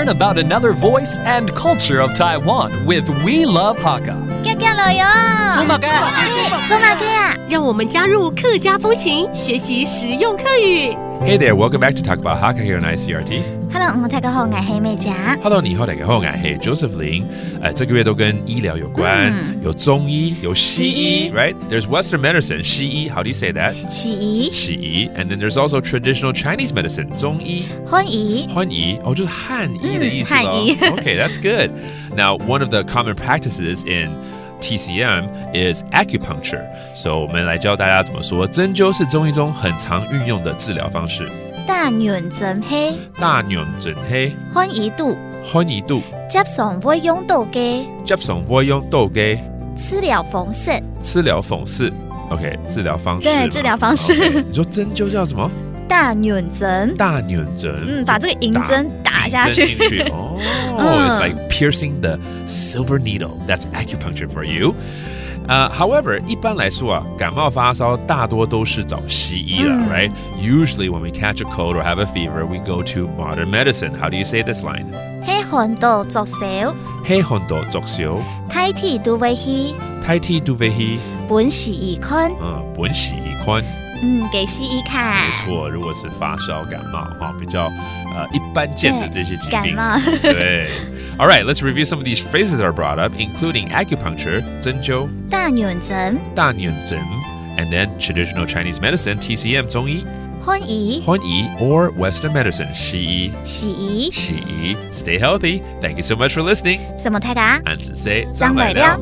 Learn about another voice and culture of Taiwan with We Love Hakka. 祖马哥，走马哥呀！让我们加入客家风情，学习实用客语。Hey there, welcome back to Talk About Hakka here on ICRT. Hello， 大家好，我係美甲。Hello， 你好，大家好，我係 Joseph Lin。这个月都跟医疗有关，有中医，有西医 ，right? There's Western medicine, 西医 ，how do you say that? 西醫、西医 ，and then there's also traditional Chinese medicine, 中医、漢醫、漢醫，哦，就是漢醫的意思咯。漢醫 Okay, that's good. Now, one of the common practices in TCM is acupuncture. So 我们来教大家怎么说针灸是中医中很常运用的治疗方式。打軟針係大娘整黑，漢醫度，漢醫度，接上會用到嘅接上會用到嘅治療方式。治療方式。OK， 治療方式嘛。對，治療方式。Okay, 你說針灸叫什麼？打軟針。大娘針。把這個銀針打下去。進去。Oh, it's like piercing the silver needle. That's acupuncture for you. However, 一般來說啊，感冒發燒大多都是找西醫啦，right? Usually when we catch a cold or have a fever, we go to modern medicine. How do you say this line? 喺韓度作少，喺韓度作少，睇體都會去，睇體都會去，本西醫看，本西醫看。給西醫看。沒錯，如果是發燒感冒比較一般見的這些疾病。感冒。對。All right, let's review some of these phrases that are brought up, including acupuncture, 針灸、打軟針、大娘針, and then traditional Chinese medicine, TCM, 中醫、漢醫、漢醫 or Western medicine, 西醫、西醫。西醫。Stay healthy. Thank you so much for listening. 什麼大家？安子 say 張來了。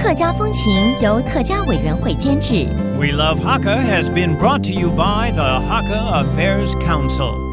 客家風情由客家委員會監製。 We Love Hakka has been brought to you by the Hakka Affairs Council.